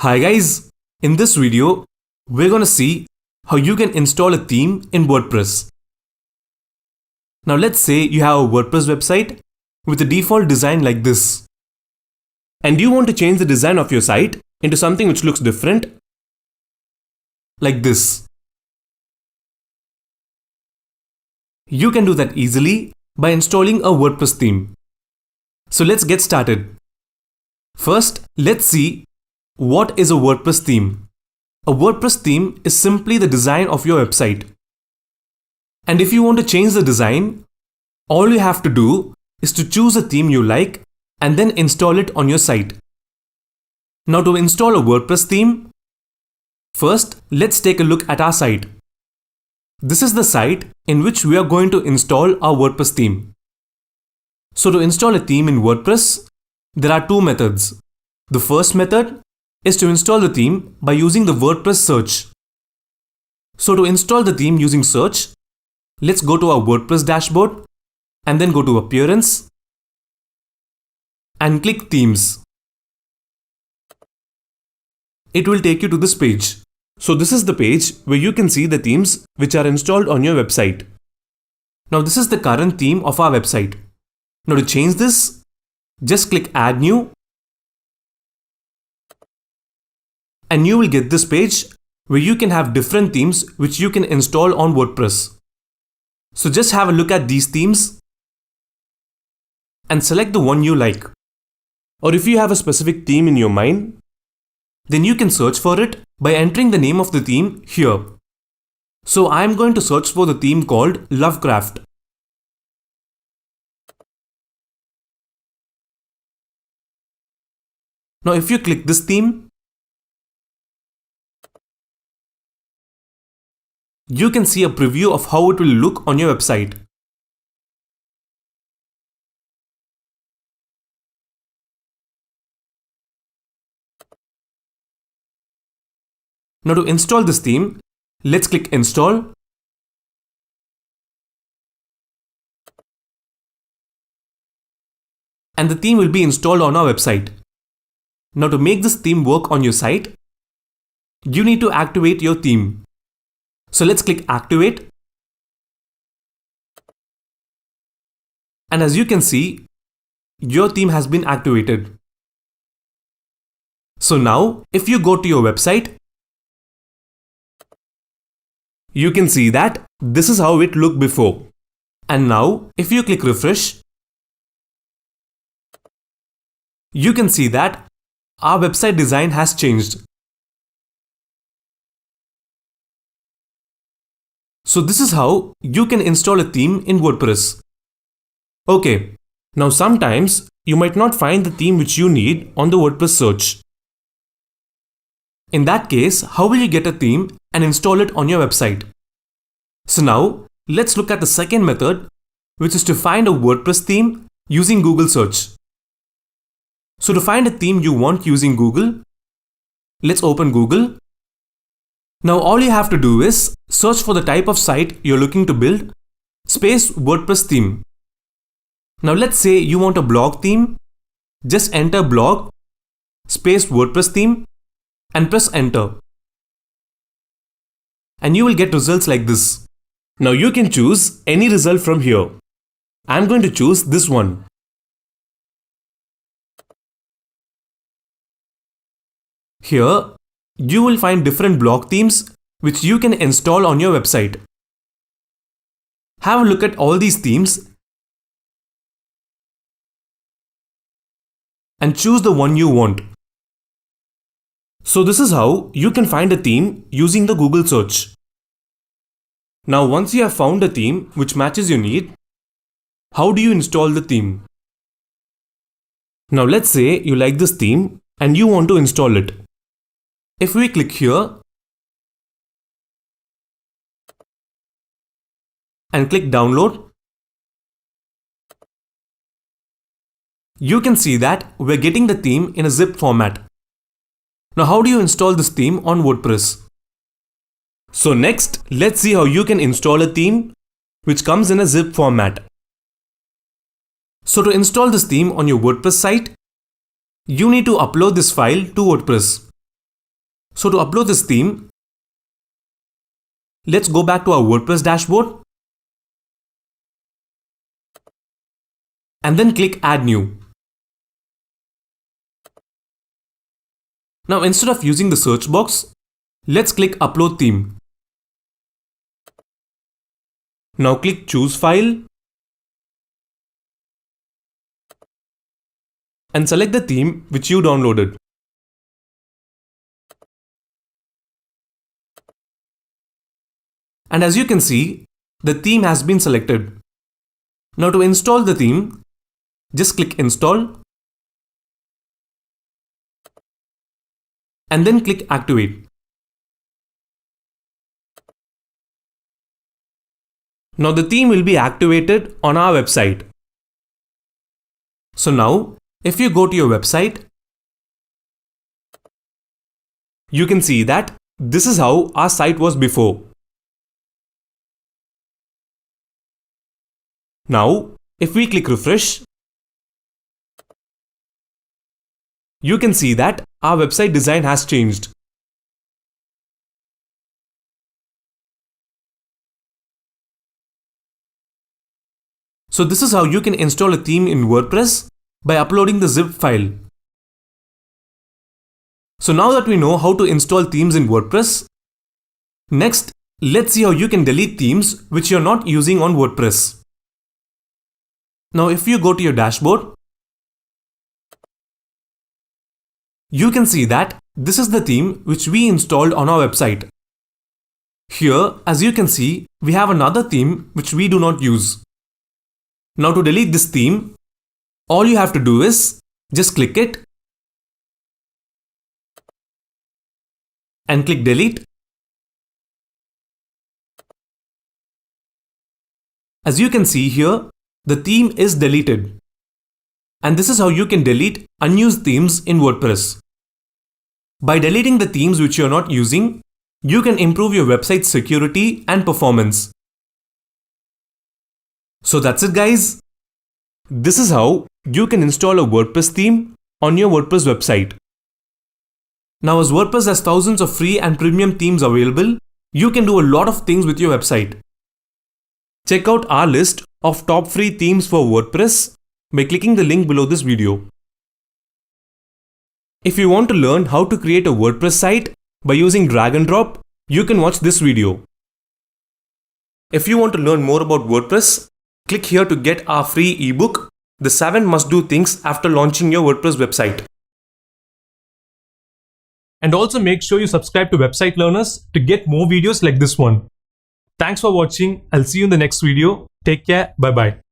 Hi guys, in this video, we're going to see how you can install a theme in WordPress. Now let's say you have a WordPress website with a default design like this. And you want to change the design of your site into something which looks different, like this. You can do that easily by installing a WordPress theme. So let's get started. First, let's see what is a WordPress theme. A WordPress theme is simply the design of your website. And if you want to change the design, all you have to do is to choose a theme you like and then install it on your site. Now to install a WordPress theme, first let's take a look at our site. This is the site in which we are going to install our WordPress theme. So to install a theme in WordPress, there are two methods. The first method is to install the theme by using the WordPress search. So to install the theme using search, let's go to our WordPress dashboard and then go to Appearance and click Themes. It will take you to this page. So this is the page where you can see the themes which are installed on your website. Now this is the current theme of our website. Now to change this, just click Add New and you will get this page where you can have different themes which you can install on WordPress. So just have a look at these themes and select the one you like. Or if you have a specific theme in your mind, then you can search for it by entering the name of the theme here. So I am going to search for the theme called Lovecraft. Now if you click this theme, you can see a preview of how it will look on your website. Now to install this theme, let's click Install. And the theme will be installed on our website. Now to make this theme work on your site, you need to activate your theme. So let's click Activate. And as you can see, your theme has been activated. So now, if you go to your website, you can see that this is how it looked before. And now, if you click Refresh, you can see that our website design has changed. So this is how you can install a theme in WordPress. Okay, now sometimes you might not find the theme which you need on the WordPress search. In that case, how will you get a theme and install it on your website? So now, let's look at the second method, which is to find a WordPress theme using Google search. So to find a theme you want using Google, let's open Google. Now all you have to do is search for the type of site you're looking to build, space WordPress theme. Now let's say you want a blog theme, just enter blog, space WordPress theme and press enter. And you will get results like this. Now you can choose any result from here. I'm going to choose this one. Here, you will find different blog themes which you can install on your website. Have a look at all these themes and choose the one you want. So this is how you can find a theme using the Google search. Now once you have found a theme which matches your need, how do you install the theme? Now let's say you like this theme and you want to install it. If we click here and click Download, you can see that we're getting the theme in a zip format. Now how do you install this theme on WordPress? So next, let's see how you can install a theme which comes in a zip format. So to install this theme on your WordPress site, you need to upload this file to WordPress. So to upload this theme, let's go back to our WordPress dashboard and then click Add New. Now instead of using the search box, let's click Upload Theme. Now click Choose File and select the theme which you downloaded. And as you can see, the theme has been selected. Now to install the theme, just click Install and then click Activate. Now the theme will be activated on our website. So now, if you go to your website, you can see that this is how our site was before. Now, if we click refresh, you can see that our website design has changed. So this is how you can install a theme in WordPress by uploading the zip file. So now that we know how to install themes in WordPress, next let's see how you can delete themes which you're not using on WordPress. Now if you go to your dashboard, you can see that this is the theme which we installed on our website. Here, as you can see, we have another theme which we do not use. Now to delete this theme, all you have to do is just click it and click Delete. As you can see here, the theme is deleted. And this is how you can delete unused themes in WordPress. By deleting the themes which you are not using, you can improve your website's security and performance. So that's it, guys. This is how you can install a WordPress theme on your WordPress website. Now, as WordPress has thousands of free and premium themes available, you can do a lot of things with your website. Check out our list of top free themes for WordPress by clicking the link below this video. If you want to learn how to create a WordPress site by using drag and drop, you can watch this video. If you want to learn more about WordPress, click here to get our free ebook, The 7 Must-Do Things After Launching Your WordPress Website. And also make sure you subscribe to Website Learners to get more videos like this one. Thanks for watching. I'll see you in the next video. Take care. Bye-bye.